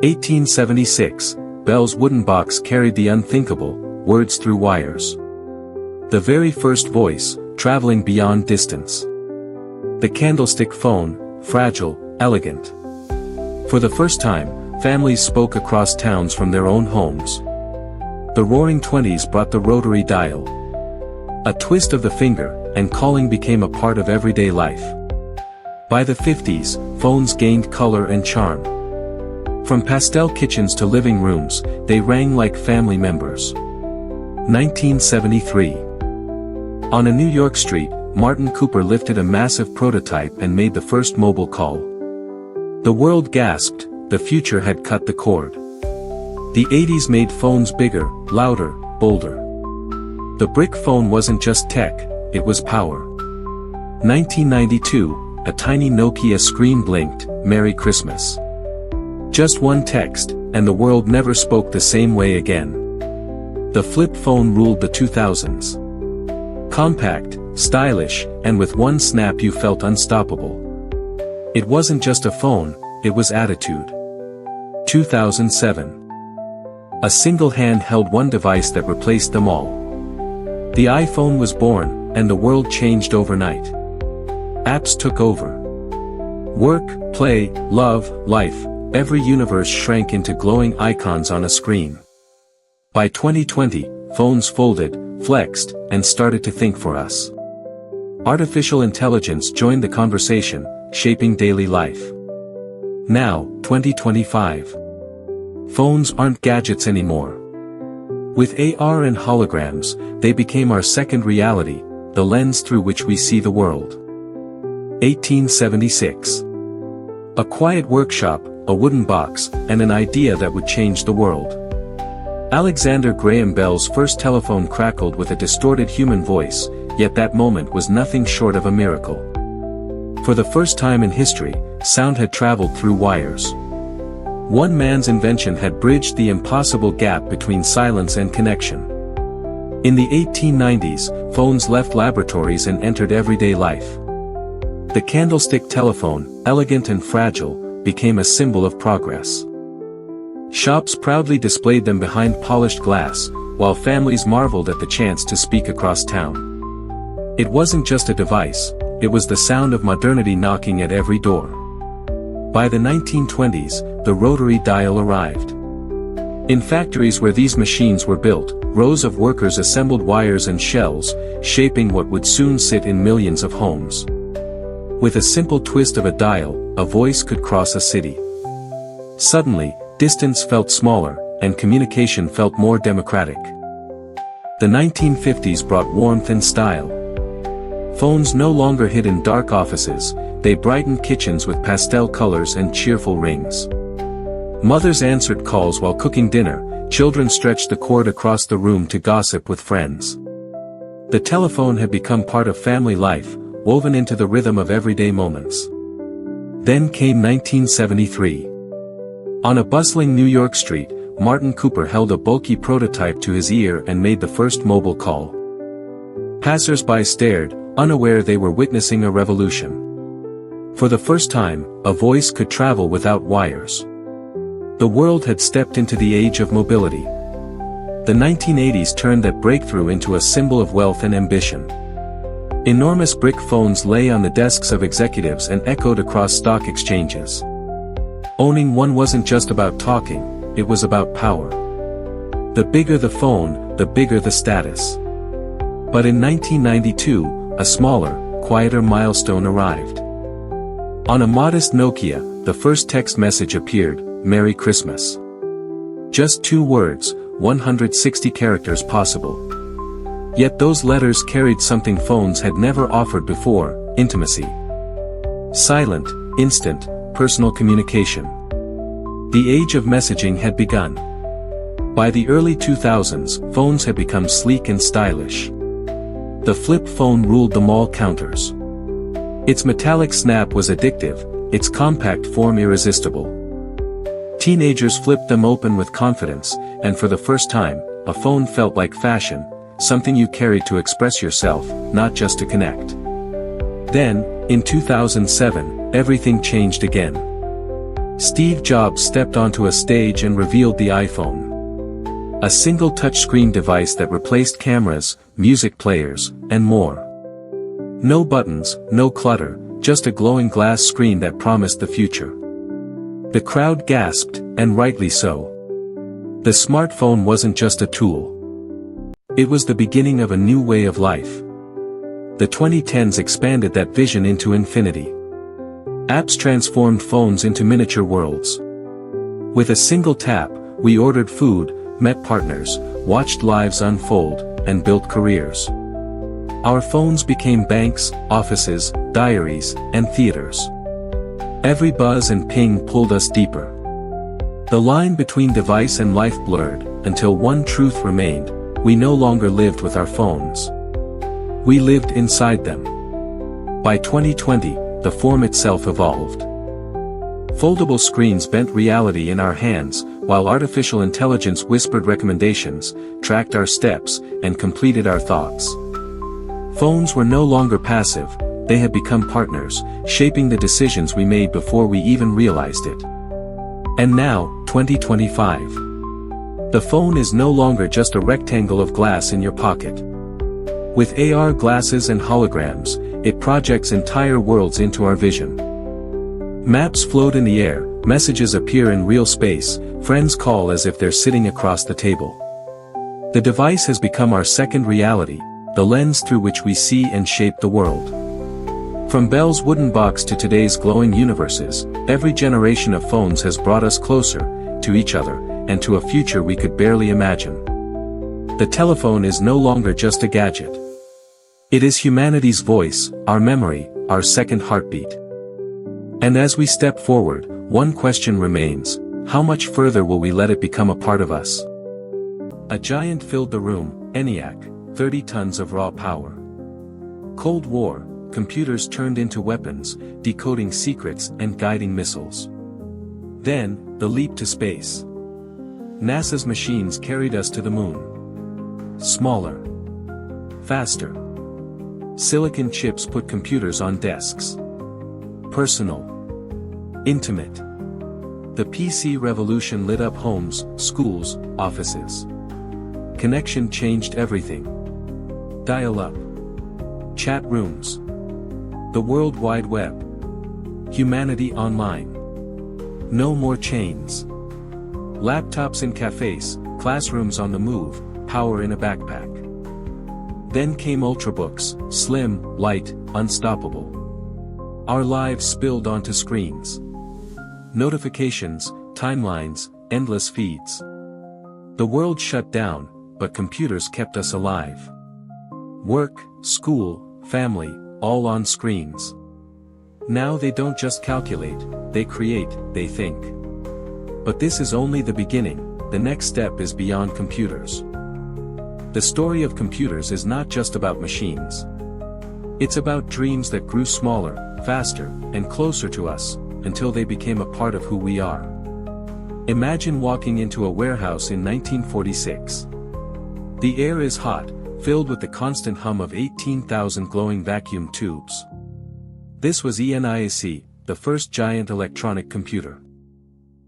1876, Bell's wooden box carried the unthinkable, words through wires. The very first voice, traveling beyond distance. The candlestick phone, fragile, elegant. For the first time, families spoke across towns from their own homes. The Roaring Twenties brought the rotary dial. A twist of the finger, and calling became a part of everyday life. By the 50s, phones gained color and charm. From pastel kitchens to living rooms, they rang like family members. 1973. On a New York street, Martin Cooper lifted a massive prototype and made the first mobile call. The world gasped, the future had cut the cord. The 80s made phones bigger, louder, bolder. The brick phone wasn't just tech, it was power. 1992, a tiny Nokia screen blinked, "Merry Christmas." Just one text, and the world never spoke the same way again. The flip phone ruled the 2000s. Compact, stylish, and with one snap you felt unstoppable. It wasn't just a phone, it was attitude. 2007. A single hand held one device that replaced them all. The iPhone was born, and the world changed overnight. Apps took over. Work, play, love, life, every universe shrank into glowing icons on a screen. By 2020, phones folded, flexed, and started to think for us. Artificial intelligence joined the conversation, shaping daily life. Now, 2025. Phones aren't gadgets anymore. With AR and holograms, they became our second reality, the lens through which we see the world. 1876. A quiet workshop, a wooden box, and an idea that would change the world. Alexander Graham Bell's first telephone crackled with a distorted human voice, yet that moment was nothing short of a miracle. For the first time in history, sound had traveled through wires. One man's invention had bridged the impossible gap between silence and connection. In the 1890s, phones left laboratories and entered everyday life. The candlestick telephone, elegant and fragile, became a symbol of progress. Shops proudly displayed them behind polished glass, while families marveled at the chance to speak across town. It wasn't just a device, it was the sound of modernity knocking at every door. By the 1920s, the rotary dial arrived. In factories where these machines were built, rows of workers assembled wires and shells, shaping what would soon sit in millions of homes. With a simple twist of a dial, a voice could cross a city. Suddenly, distance felt smaller, and communication felt more democratic. The 1950s brought warmth and style. Phones no longer hid in dark offices, they brightened kitchens with pastel colors and cheerful rings. Mothers answered calls while cooking dinner, children stretched the cord across the room to gossip with friends. The telephone had become part of family life, woven into the rhythm of everyday moments. Then came 1973. On a bustling New York street, Martin Cooper held a bulky prototype to his ear and made the first mobile call. Passers-by stared, unaware they were witnessing a revolution. For the first time, a voice could travel without wires. The world had stepped into the age of mobility. The 1980s turned that breakthrough into a symbol of wealth and ambition. Enormous brick phones lay on the desks of executives and echoed across stock exchanges. Owning one wasn't just about talking, it was about power. The bigger the phone, the bigger the status. But in 1992, a smaller, quieter milestone arrived. On a modest Nokia, the first text message appeared, "Merry Christmas." Just 2 words, 160 characters possible. Yet those letters carried something phones had never offered before, intimacy. Silent, instant, personal communication. The age of messaging had begun. By the early 2000s, phones had become sleek and stylish. The flip phone ruled the mall counters. Its metallic snap was addictive, its compact form irresistible. Teenagers flipped them open with confidence, and for the first time, a phone felt like fashion, something you carried to express yourself, not just to connect. Then, in 2007, everything changed again. Steve Jobs stepped onto a stage and revealed the iPhone. A single touchscreen device that replaced cameras, music players, and more. No buttons, no clutter, just a glowing glass screen that promised the future. The crowd gasped, and rightly so. The smartphone wasn't just a tool. It was the beginning of a new way of life. The 2010s expanded that vision into infinity. Apps transformed phones into miniature worlds. With a single tap, we ordered food, met partners, watched lives unfold, and built careers. Our phones became banks, offices, diaries, and theaters. Every buzz and ping pulled us deeper. The line between device and life blurred, until one truth remained: we no longer lived with our phones. We lived inside them. By 2020, the form itself evolved. Foldable screens bent reality in our hands, while artificial intelligence whispered recommendations, tracked our steps, and completed our thoughts. Phones were no longer passive, they had become partners, shaping the decisions we made before we even realized it. And now, 2025. The phone is no longer just a rectangle of glass in your pocket. With AR glasses and holograms, it projects entire worlds into our vision. Maps float in the air, messages appear in real space, friends call as if they're sitting across the table. The device has become our second reality, the lens through which we see and shape the world. From Bell's wooden box to today's glowing universes, every generation of phones has brought us closer, to each other, and to a future we could barely imagine. The telephone is no longer just a gadget. It is humanity's voice, our memory, our second heartbeat. And as we step forward, one question remains: how much further will we let it become a part of us? A giant filled the room, ENIAC, 30 tons of raw power. Cold War, computers turned into weapons, decoding secrets and guiding missiles. Then, the leap to space. NASA's machines carried us to the moon. Smaller. Faster. Silicon chips put computers on desks. Personal. Intimate. The PC revolution lit up homes, schools, offices. Connection changed everything. Dial-up. Chat rooms. The World Wide Web. Humanity online. No more chains. Laptops in cafes, classrooms on the move, power in a backpack. Then came Ultrabooks, slim, light, unstoppable. Our lives spilled onto screens. Notifications, timelines, endless feeds. The world shut down, but computers kept us alive. Work, school, family, all on screens. Now they don't just calculate, they create, they think. But this is only the beginning, the next step is beyond computers. The story of computers is not just about machines. It's about dreams that grew smaller, faster, and closer to us, until they became a part of who we are. Imagine walking into a warehouse in 1946. The air is hot, filled with the constant hum of 18,000 glowing vacuum tubes. This was ENIAC, the first giant electronic computer.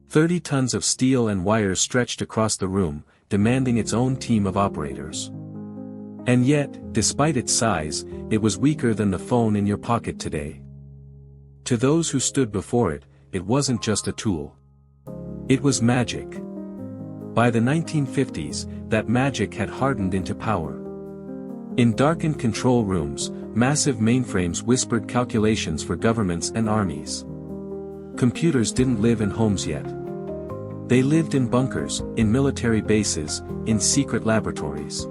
30 tons of steel and wires stretched across the room, demanding its own team of operators. And yet, despite its size, it was weaker than the phone in your pocket today. To those who stood before it, it wasn't just a tool. It was magic. By the 1950s, that magic had hardened into power. In darkened control rooms, massive mainframes whispered calculations for governments and armies. Computers didn't live in homes yet. They lived in bunkers, in military bases, in secret laboratories.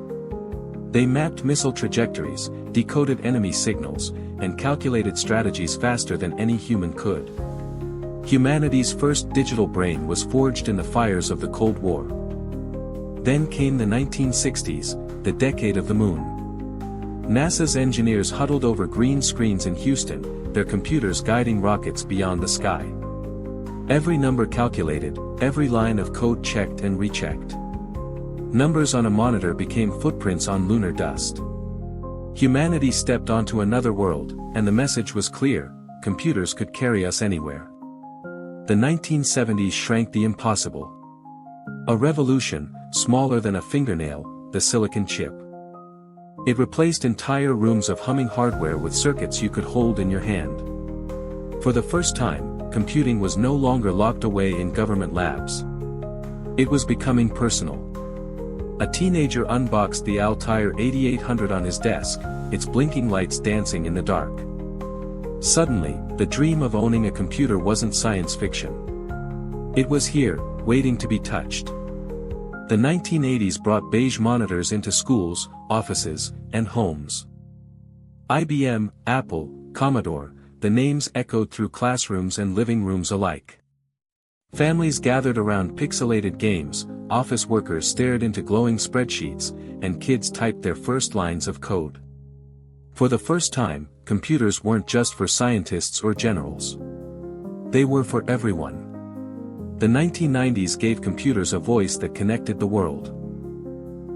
They mapped missile trajectories, decoded enemy signals, and calculated strategies faster than any human could. Humanity's first digital brain was forged in the fires of the Cold War. Then came the 1960s, the decade of the moon. NASA's engineers huddled over green screens in Houston, their computers guiding rockets beyond the sky. Every number calculated, every line of code checked and rechecked. Numbers on a monitor became footprints on lunar dust. Humanity stepped onto another world, and the message was clear: computers could carry us anywhere. The 1970s shrank the impossible. A revolution, smaller than a fingernail, the silicon chip. It replaced entire rooms of humming hardware with circuits you could hold in your hand. For the first time, computing was no longer locked away in government labs. It was becoming personal. A teenager unboxed the Altair 8800 on his desk, its blinking lights dancing in the dark. Suddenly, the dream of owning a computer wasn't science fiction. It was here, waiting to be touched. The 1980s brought beige monitors into schools, offices, and homes. IBM, Apple, Commodore, the names echoed through classrooms and living rooms alike. Families gathered around pixelated games, office workers stared into glowing spreadsheets, and kids typed their first lines of code. For the first time, computers weren't just for scientists or generals. They were for everyone. The 1990s gave computers a voice that connected the world.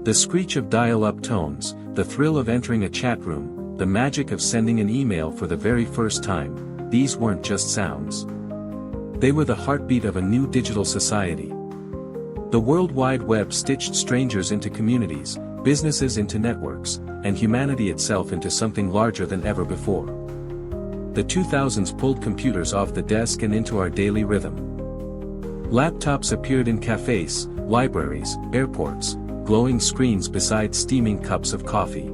The screech of dial-up tones, the thrill of entering a chat room, the magic of sending an email for the very first time, these weren't just sounds. They were the heartbeat of a new digital society. The World Wide Web stitched strangers into communities, businesses into networks, and humanity itself into something larger than ever before. The 2000s pulled computers off the desk and into our daily rhythm. Laptops appeared in cafes, libraries, airports, glowing screens beside steaming cups of coffee.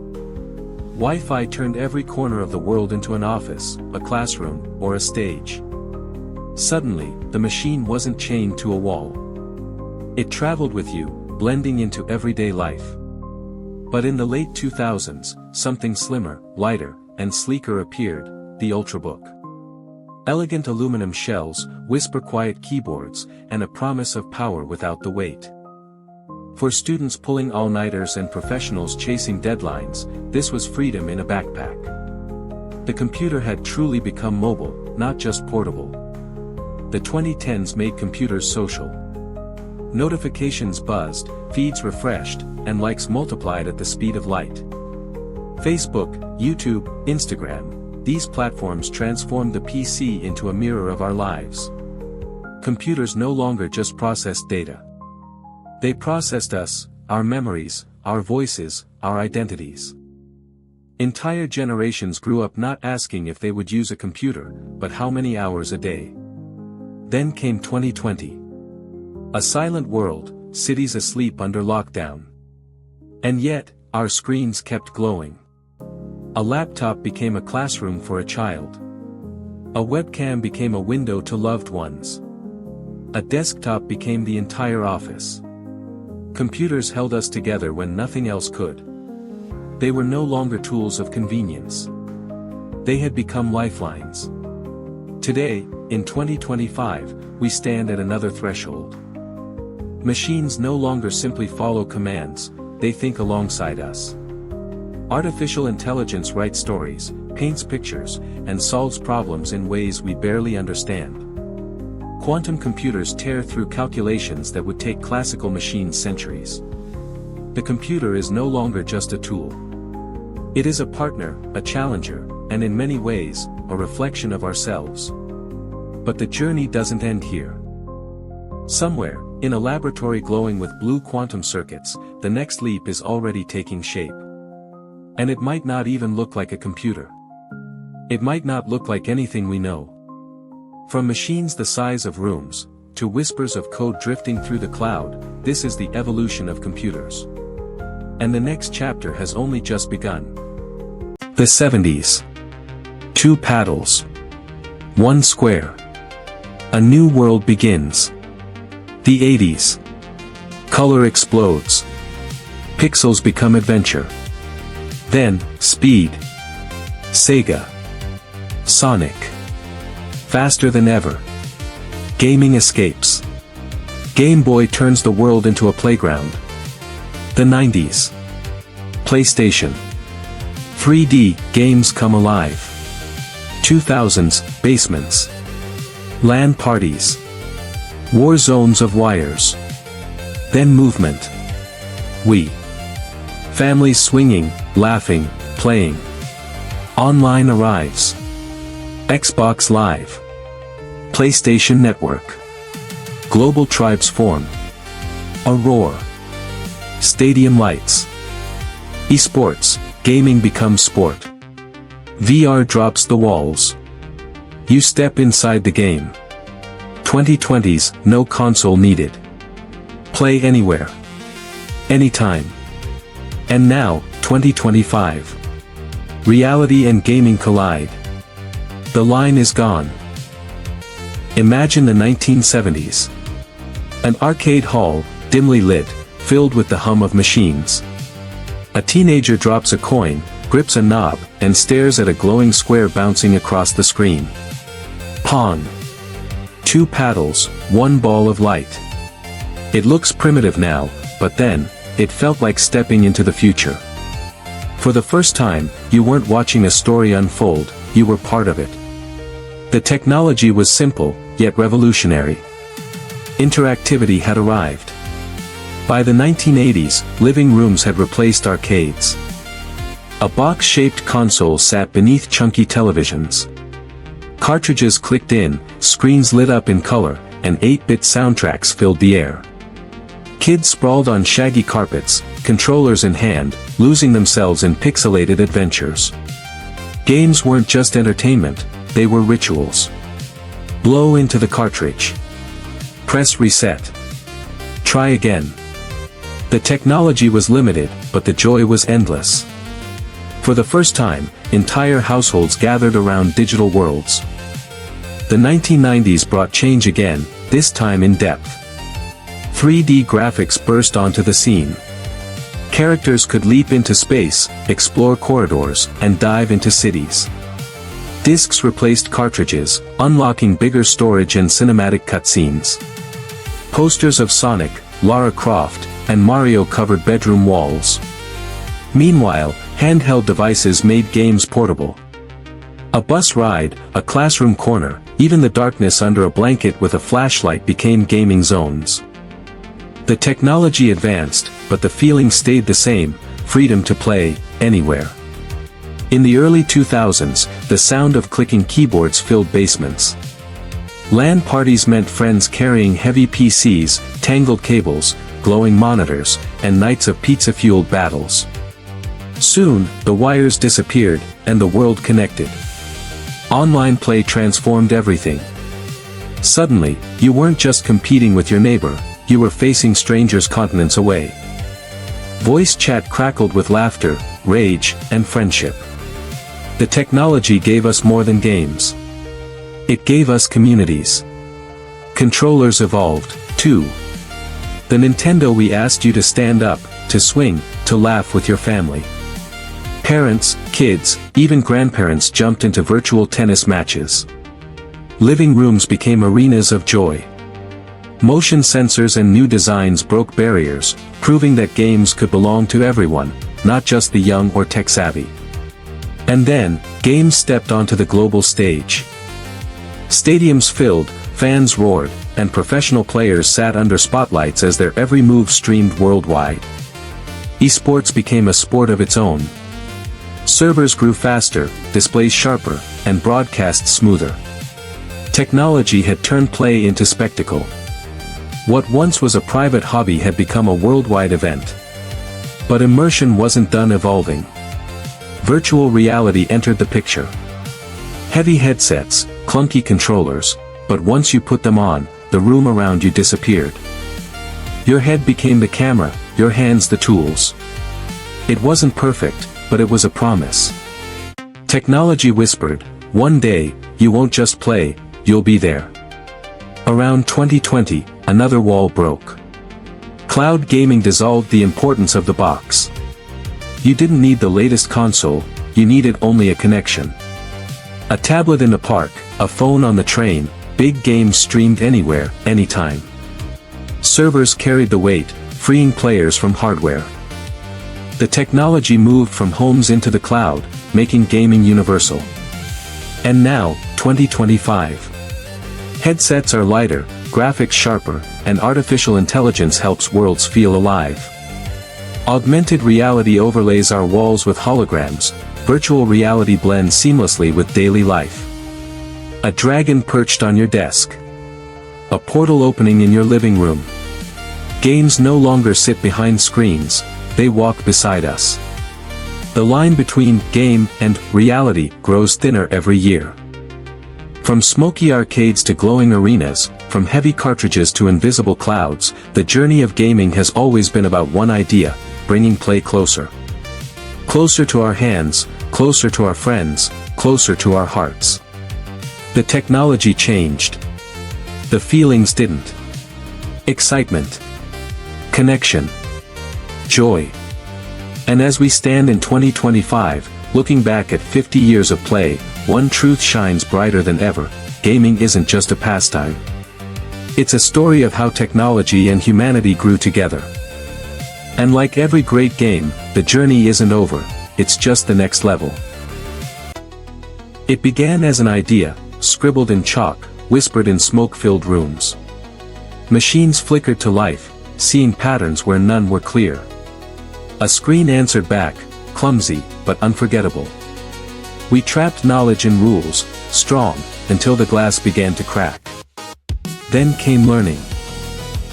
Wi-Fi turned every corner of the world into an office, a classroom, or a stage. Suddenly, the machine wasn't chained to a wall. It traveled with you, blending into everyday life. But in the late 2000s, something slimmer, lighter, and sleeker appeared, the Ultrabook. Elegant aluminum shells, whisper-quiet keyboards, and a promise of power without the weight. For students pulling all-nighters and professionals chasing deadlines, this was freedom in a backpack. The computer had truly become mobile, not just portable. The 2010s made computers social. Notifications buzzed, feeds refreshed, and likes multiplied at the speed of light. Facebook, YouTube, Instagram, these platforms transformed the PC into a mirror of our lives. Computers no longer just processed data. They processed us, our memories, our voices, our identities. Entire generations grew up not asking if they would use a computer, but how many hours a day. Then came 2020. A silent world, cities asleep under lockdown. And yet, our screens kept glowing. A laptop became a classroom for a child. A webcam became a window to loved ones. A desktop became the entire office. Computers held us together when nothing else could. They were no longer tools of convenience. They had become lifelines. Today, in 2025, we stand at another threshold. Machines no longer simply follow commands, they think alongside us. Artificial intelligence writes stories, paints pictures, and solves problems in ways we barely understand. Quantum computers tear through calculations that would take classical machines centuries. The computer is no longer just a tool. It is a partner, a challenger, and in many ways, a reflection of ourselves. But the journey doesn't end here. Somewhere, in a laboratory glowing with blue quantum circuits, the next leap is already taking shape. And it might not even look like a computer. It might not look like anything we know. From machines the size of rooms, to whispers of code drifting through the cloud, this is the evolution of computers. And the next chapter has only just begun. The 70s. 2 paddles. 1 square. A new world begins. The 80s. Color explodes. Pixels become adventure. Then, speed. Sega. Sonic. Faster than ever. Gaming escapes. Game Boy turns the world into a playground. The 90s. PlayStation. 3D games come alive. 2000s basements. LAN parties. War zones of wires. Then movement. Wii. Families swinging, laughing, playing. Online arrives. Xbox Live. PlayStation Network. Global tribes form. A roar. Stadium lights. Esports, gaming becomes sport. VR drops the walls. You step inside the game. 2020s, no console needed. Play anywhere. Anytime. And now, 2025. Reality and gaming collide. The line is gone. Imagine the 1970s. An arcade hall, dimly lit, filled with the hum of machines. A teenager drops a coin, grips a knob, and stares at a glowing square bouncing across the screen. Pong. 2 paddles, 1 ball of light. It looks primitive now, but then, it felt like stepping into the future. For the first time, you weren't watching a story unfold, you were part of it. The technology was simple, yet revolutionary. Interactivity had arrived. By the 1980s, living rooms had replaced arcades. A box-shaped console sat beneath chunky televisions. Cartridges clicked in, screens lit up in color, and 8-bit soundtracks filled the air. Kids sprawled on shaggy carpets, controllers in hand, losing themselves in pixelated adventures. Games weren't just entertainment, they were rituals. Blow into the cartridge. Press reset. Try again. The technology was limited, but the joy was endless. For the first time, entire households gathered around digital worlds. The 1990s brought change again, this time in depth. 3D graphics burst onto the scene. Characters could leap into space, explore corridors, and dive into cities. Discs replaced cartridges, unlocking bigger storage and cinematic cutscenes. Posters of Sonic, Lara Croft, and Mario covered bedroom walls. Meanwhile, handheld devices made games portable. A bus ride, a classroom corner, even the darkness under a blanket with a flashlight became gaming zones. The technology advanced, but the feeling stayed the same, freedom to play, anywhere. In the early 2000s, the sound of clicking keyboards filled basements. LAN parties meant friends carrying heavy PCs, tangled cables, glowing monitors, and nights of pizza-fueled battles. Soon, the wires disappeared, and the world connected. Online play transformed everything. Suddenly, you weren't just competing with your neighbor, you were facing strangers continents away. Voice chat crackled with laughter, rage, and friendship. The technology gave us more than games. It gave us communities. Controllers evolved, too. The Nintendo Wii asked you to stand up, to swing, to laugh with your family. Parents, kids, even grandparents jumped into virtual tennis matches. Living rooms became arenas of joy. Motion sensors and new designs broke barriers, proving that games could belong to everyone, not just the young or tech-savvy. And then, games stepped onto the global stage. Stadiums filled, fans roared, and professional players sat under spotlights as their every move streamed worldwide. Esports became a sport of its own. Servers grew faster, displays sharper, and broadcasts smoother. Technology had turned play into spectacle. What once was a private hobby had become a worldwide event. But immersion wasn't done evolving. Virtual reality entered the picture. Heavy headsets, clunky controllers, but once you put them on, the room around you disappeared. Your head became the camera, your hands the tools. It wasn't perfect, but it was a promise. Technology whispered, one day, you won't just play, you'll be there. Around 2020, another wall broke. Cloud gaming dissolved the importance of the box. You didn't need the latest console, you needed only a connection. A tablet in the park, a phone on the train, big games streamed anywhere, anytime. Servers carried the weight, freeing players from hardware. The technology moved from homes into the cloud, making gaming universal. And now, 2025. Headsets are lighter, graphics sharper, and artificial intelligence helps worlds feel alive. Augmented reality overlays our walls with holograms, virtual reality blends seamlessly with daily life. A dragon perched on your desk. A portal opening in your living room. Games no longer sit behind screens, they walk beside us. The line between game and reality grows thinner every year. From smoky arcades to glowing arenas, from heavy cartridges to invisible clouds, the journey of gaming has always been about one idea: bringing play closer. Closer to our hands, closer to our friends, closer to our hearts. The technology changed. The feelings didn't. Excitement. Connection. Joy. And as we stand in 2025, looking back at 50 years of play, one truth shines brighter than ever: gaming isn't just a pastime. It's a story of how technology and humanity grew together. And like every great game, the journey isn't over, it's just the next level. It began as an idea, scribbled in chalk, whispered in smoke-filled rooms. Machines flickered to life, seeing patterns where none were clear. A screen answered back, clumsy, but unforgettable. We trapped knowledge in rules, strong, until the glass began to crack. Then came learning.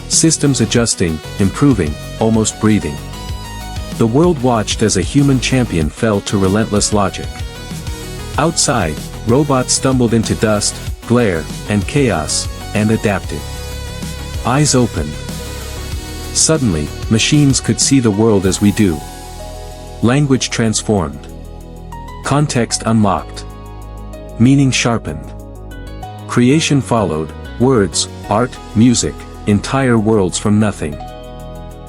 Systems adjusting, improving, almost breathing. The world watched as a human champion fell to relentless logic. Outside, robots stumbled into dust, glare, and chaos, and adapted. Eyes opened. Suddenly, machines could see the world as we do. Language transformed. Context unlocked. Meaning sharpened. Creation followed, words, art, music, entire worlds from nothing.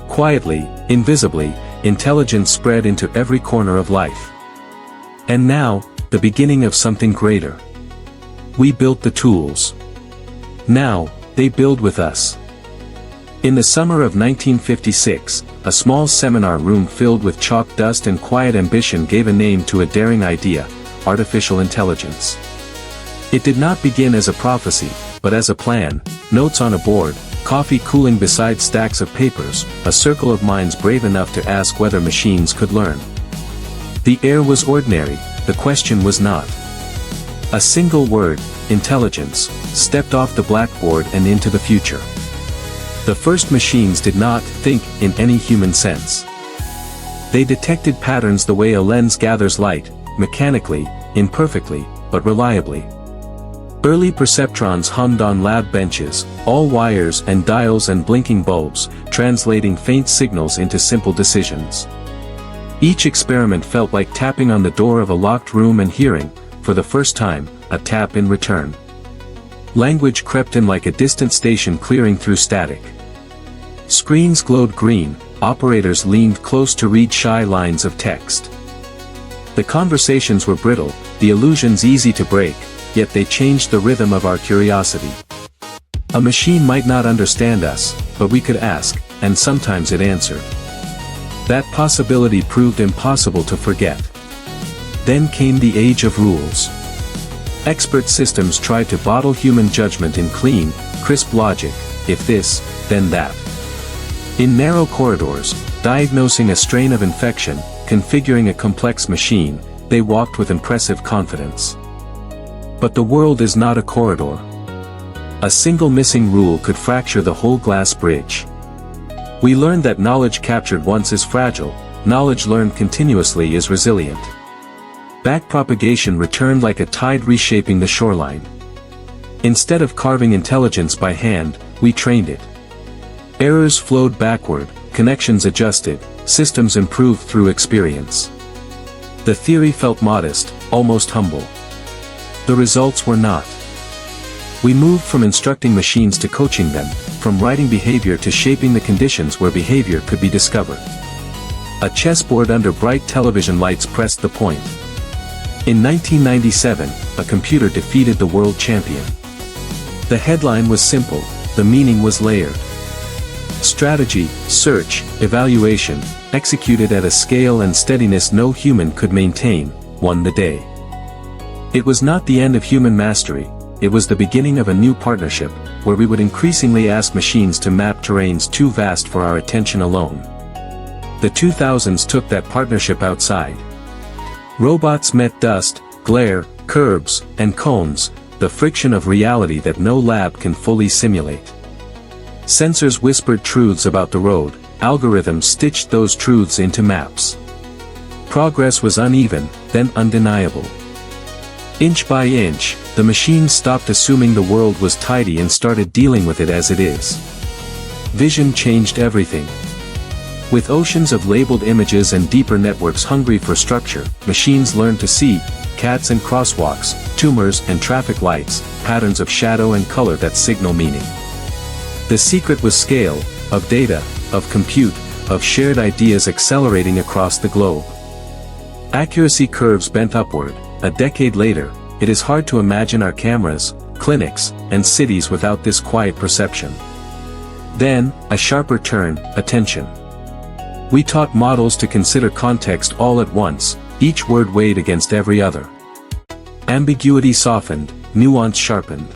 Quietly, invisibly, intelligence spread into every corner of life. And now, the beginning of something greater. We built the tools. Now, they build with us. In the summer of 1956, a small seminar room filled with chalk dust and quiet ambition gave a name to a daring idea: artificial intelligence. It did not begin as a prophecy, but as a plan: notes on a board, coffee cooling beside stacks of papers, a circle of minds brave enough to ask whether machines could learn. The air was ordinary, the question was not. A single word, intelligence, stepped off the blackboard and into the future. The first machines did not think in any human sense. They detected patterns the way a lens gathers light, mechanically, imperfectly, but reliably. Early perceptrons hummed on lab benches, all wires and dials and blinking bulbs, translating faint signals into simple decisions. Each experiment felt like tapping on the door of a locked room and hearing, for the first time, a tap in return. Language crept in like a distant station clearing through static. Screens glowed green, operators leaned close to read shy lines of text. The conversations were brittle, the illusions easy to break, yet they changed the rhythm of our curiosity. A machine might not understand us, but we could ask, and sometimes it answered. That possibility proved impossible to forget. Then came the age of rules. Expert systems tried to bottle human judgment in clean, crisp logic: if this, then that. In narrow corridors, diagnosing a strain of infection, configuring a complex machine, they walked with impressive confidence. But the world is not a corridor. A single missing rule could fracture the whole glass bridge. We learned that knowledge captured once is fragile, knowledge learned continuously is resilient. Backpropagation returned like a tide reshaping the shoreline. Instead of carving intelligence by hand, we trained it. Errors flowed backward, connections adjusted, systems improved through experience. The theory felt modest, almost humble. The results were not. We moved from instructing machines to coaching them, from writing behavior to shaping the conditions where behavior could be discovered. A chessboard under bright television lights pressed the point. In 1997, a computer defeated the world champion. The headline was simple, the meaning was layered. Strategy, search, evaluation, executed at a scale and steadiness no human could maintain, won the day. It was not the end of human mastery, it was the beginning of a new partnership, where we would increasingly ask machines to map terrains too vast for our attention alone. The 2000s took that partnership outside. Robots met dust, glare, curbs, and cones, the friction of reality that no lab can fully simulate. Sensors whispered truths about the road, algorithms stitched those truths into maps. Progress was uneven, then undeniable. Inch by inch, the machines stopped assuming the world was tidy and started dealing with it as it is. Vision changed everything. With oceans of labeled images and deeper networks hungry for structure, machines learned to see cats and crosswalks, tumors and traffic lights, patterns of shadow and color that signal meaning. The secret was scale, of data, of compute, of shared ideas accelerating across the globe. Accuracy curves bent upward. A decade later, it is hard to imagine our cameras, clinics, and cities without this quiet perception. Then, a sharper turn, attention. We taught models to consider context all at once, each word weighed against every other. Ambiguity softened, nuance sharpened.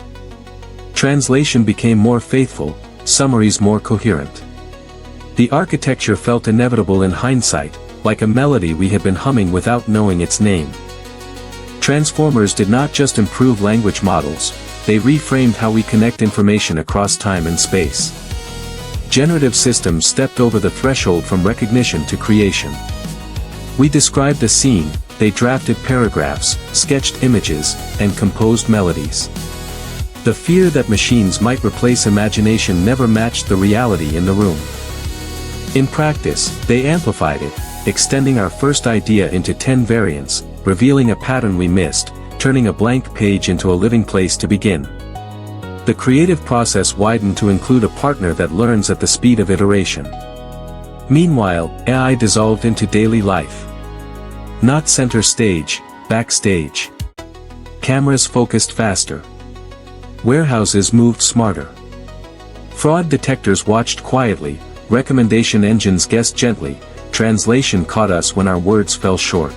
Translation became more faithful, summaries more coherent. The architecture felt inevitable in hindsight, like a melody we had been humming without knowing its name. Transformers did not just improve language models, they reframed how we connect information across time and space. Generative systems stepped over the threshold from recognition to creation. We described a scene, they drafted paragraphs, sketched images, and composed melodies. The fear that machines might replace imagination never matched the reality in the room. In practice, they amplified it, extending our first idea into 10 variants, revealing a pattern we missed, turning a blank page into a living place to begin. The creative process widened to include a partner that learns at the speed of iteration. Meanwhile, AI dissolved into daily life. Not center stage, backstage. Cameras focused faster. Warehouses moved smarter. Fraud detectors watched quietly, recommendation engines guessed gently, translation caught us when our words fell short.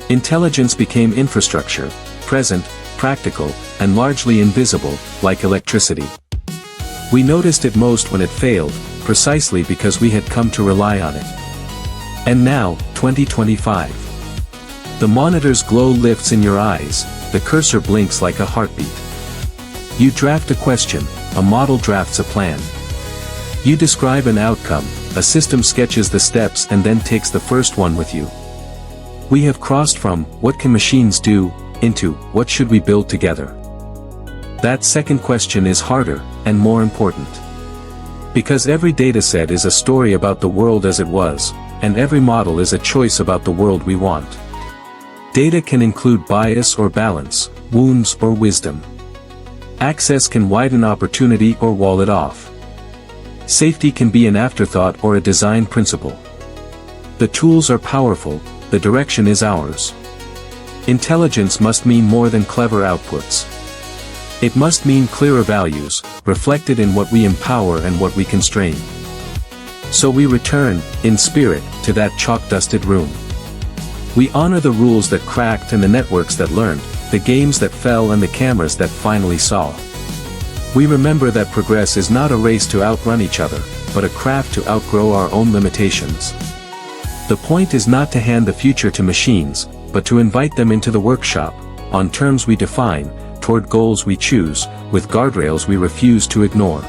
Intelligence became infrastructure, present, practical, and largely invisible, like electricity. We noticed it most when it failed, precisely because we had come to rely on it. And now, 2025. The monitor's glow lifts in your eyes, the cursor blinks like a heartbeat. You draft a question, a model drafts a plan. You describe an outcome, a system sketches the steps and then takes the first one with you. We have crossed from, what can machines do, into, what should we build together? That second question is harder, and more important. Because every dataset is a story about the world as it was, and every model is a choice about the world we want. Data can include bias or balance, wounds or wisdom. Access can widen opportunity or wall it off. Safety can be an afterthought or a design principle. The tools are powerful, the direction is ours. Intelligence must mean more than clever outputs. It must mean clearer values, reflected in what we empower and what we constrain. So we return, in spirit, to that chalk-dusted room. We honor the rules that cracked and the networks that learned, the games that fell and the cameras that finally saw. We remember that progress is not a race to outrun each other, but a craft to outgrow our own limitations. The point is not to hand the future to machines, but to invite them into the workshop, on terms we define, toward goals we choose, with guardrails we refuse to ignore.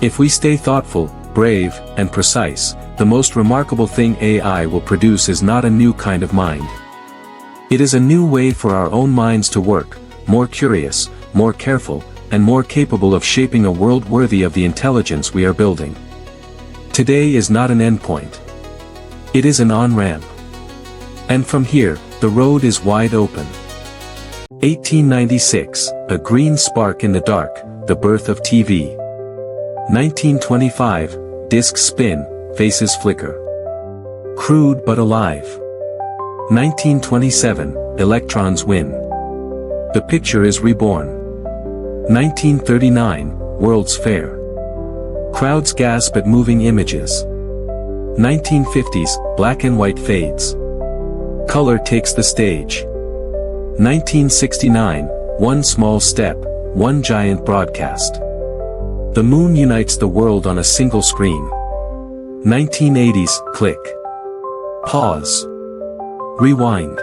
If we stay thoughtful, brave, and precise, the most remarkable thing AI will produce is not a new kind of mind. It is a new way for our own minds to work, more curious, more careful, and more capable of shaping a world worthy of the intelligence we are building. Today is not an endpoint. It is an on-ramp. And from here, the road is wide open. 1896, a green spark in the dark, the birth of TV. 1925, discs spin, faces flicker. Crude but alive. 1927, electrons win. The picture is reborn. 1939, World's Fair. Crowds gasp at moving images. 1950s, black and white fades. Color takes the stage. 1969, one small step, one giant broadcast. The moon unites the world on a single screen. 1980s, click. Pause. Rewind.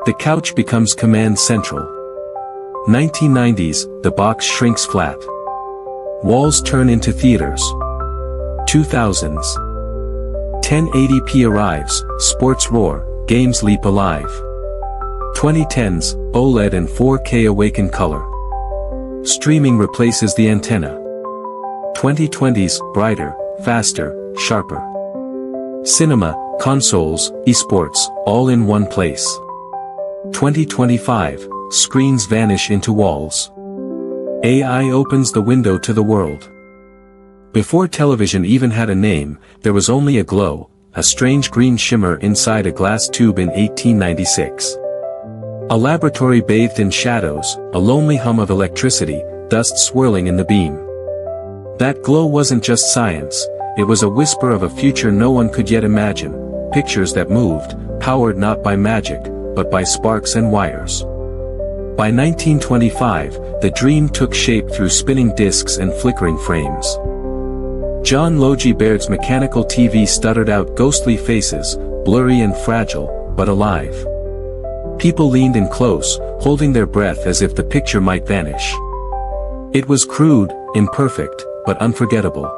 The couch becomes command central. 1990s, the box shrinks flat. Walls turn into theaters. 2000s. 1080p arrives, sports roar, games leap alive. 2010s, OLED and 4K awaken color. Streaming replaces the antenna. 2020s, brighter, faster, sharper. Cinema, consoles, esports, all in one place. 2025, screens vanish into walls. AI opens the window to the world. Before television even had a name, there was only a glow, a strange green shimmer inside a glass tube in 1896. A laboratory bathed in shadows, a lonely hum of electricity, dust swirling in the beam. That glow wasn't just science, it was a whisper of a future no one could yet imagine, pictures that moved, powered not by magic, but by sparks and wires. By 1925, the dream took shape through spinning discs and flickering frames. John Logie Baird's mechanical TV stuttered out ghostly faces, blurry and fragile, but alive. People leaned in close, holding their breath as if the picture might vanish. It was crude, imperfect, but unforgettable.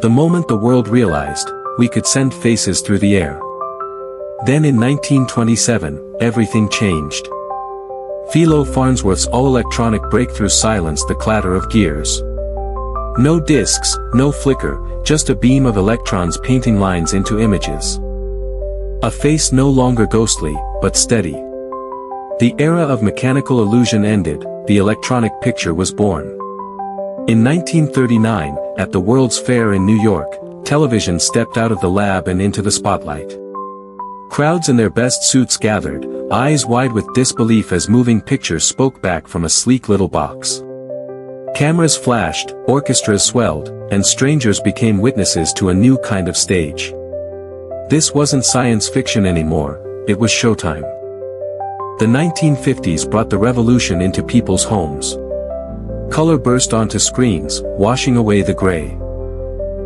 The moment the world realized, we could send faces through the air. Then in 1927, everything changed. Philo Farnsworth's all-electronic breakthrough silenced the clatter of gears. No discs, no flicker, just a beam of electrons painting lines into images. A face no longer ghostly, but steady. The era of mechanical illusion ended, the electronic picture was born. In 1939, at the World's Fair in New York, television stepped out of the lab and into the spotlight. Crowds in their best suits gathered, eyes wide with disbelief as moving pictures spoke back from a sleek little box. Cameras flashed, orchestras swelled, and strangers became witnesses to a new kind of stage. This wasn't science fiction anymore, it was showtime. The 1950s brought the revolution into people's homes. Color burst onto screens, washing away the gray.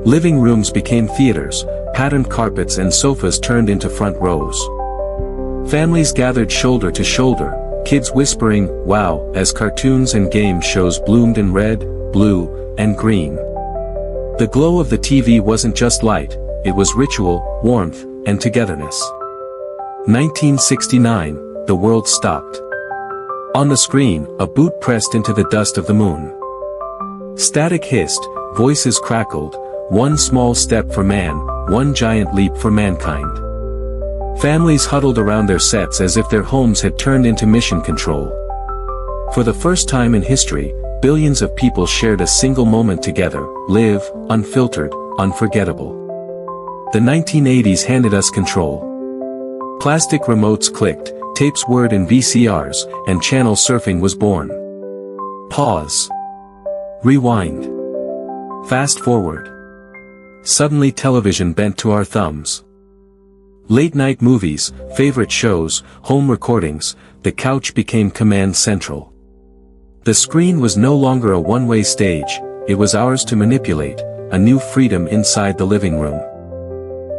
Living rooms became theaters, patterned carpets and sofas turned into front rows. Families gathered shoulder to shoulder, kids whispering, "Wow," as cartoons and game shows bloomed in red, blue, and green. The glow of the TV wasn't just light, it was ritual, warmth, and togetherness. 1969, the world stopped. On the screen, a boot pressed into the dust of the moon. Static hissed, voices crackled, one small step for man, one giant leap for mankind. Families huddled around their sets as if their homes had turned into mission control. For the first time in history, billions of people shared a single moment together, live, unfiltered, unforgettable. The 1980s handed us control. Plastic remotes clicked, tapes whirred in VCRs, and channel surfing was born. Pause. Rewind. Fast forward. Suddenly television bent to our thumbs. Late-night movies, favorite shows, home recordings, the couch became command central. The screen was no longer a one-way stage, it was ours to manipulate, a new freedom inside the living room.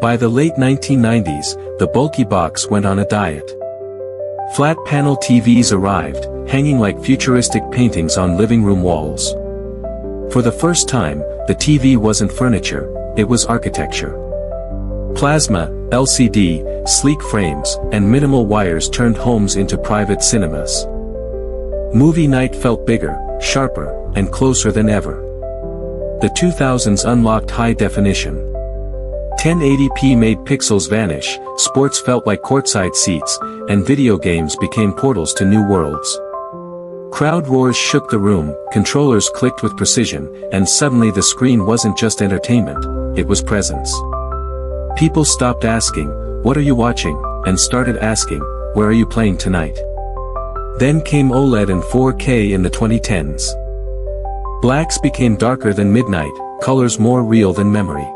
By the late 1990s, the bulky box went on a diet. Flat-panel TVs arrived, hanging like futuristic paintings on living room walls. For the first time, the TV wasn't furniture, it was architecture. Plasma, LCD, sleek frames, and minimal wires turned homes into private cinemas. Movie night felt bigger, sharper, and closer than ever. The 2000s unlocked high definition. 1080p made pixels vanish, sports felt like courtside seats, and video games became portals to new worlds. Crowd roars shook the room, controllers clicked with precision, and suddenly the screen wasn't just entertainment, it was presence. People stopped asking, "What are you watching?" and started asking, "Where are you playing tonight?" Then came OLED and 4K in the 2010s. Blacks became darker than midnight, colors more real than memory.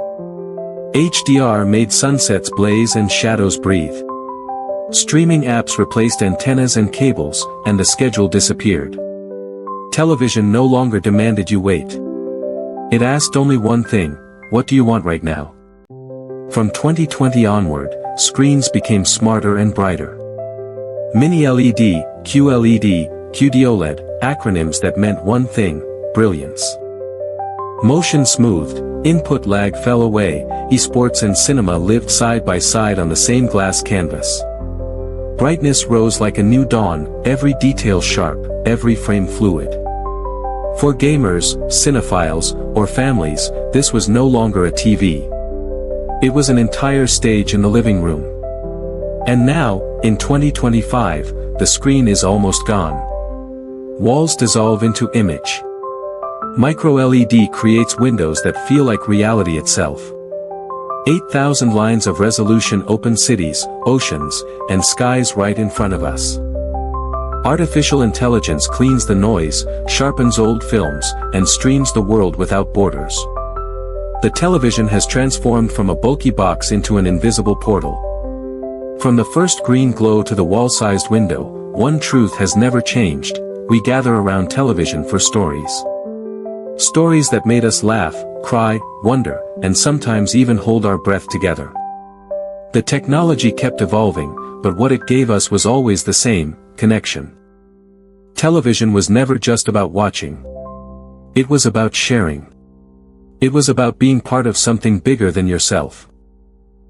HDR made sunsets blaze and shadows breathe. Streaming apps replaced antennas and cables, and the schedule disappeared. Television no longer demanded you wait. It asked only one thing, what do you want right now? From 2020 onward, screens became smarter and brighter. Mini LED, QLED, QD-OLED, acronyms that meant one thing: brilliance. Motion smoothed, input lag fell away, esports and cinema lived side by side on the same glass canvas. Brightness rose like a new dawn, every detail sharp, every frame fluid. For gamers, cinephiles, or families, this was no longer a TV. It was an entire stage in the living room. And now, in 2025, the screen is almost gone. Walls dissolve into image. Micro-LED creates windows that feel like reality itself. 8,000 lines of resolution open cities, oceans, and skies right in front of us. Artificial intelligence cleans the noise, sharpens old films, and streams the world without borders. The television has transformed from a bulky box into an invisible portal. From the first green glow to the wall-sized window, one truth has never changed: we gather around television for stories. Stories that made us laugh, cry, wonder, and sometimes even hold our breath together. The technology kept evolving, but what it gave us was always the same: connection. Television was never just about watching. It was about sharing. It was about being part of something bigger than yourself.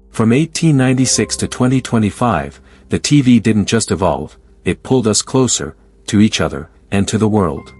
From 1896 to 2025, the TV didn't just evolve, it pulled us closer, to each other, and to the world.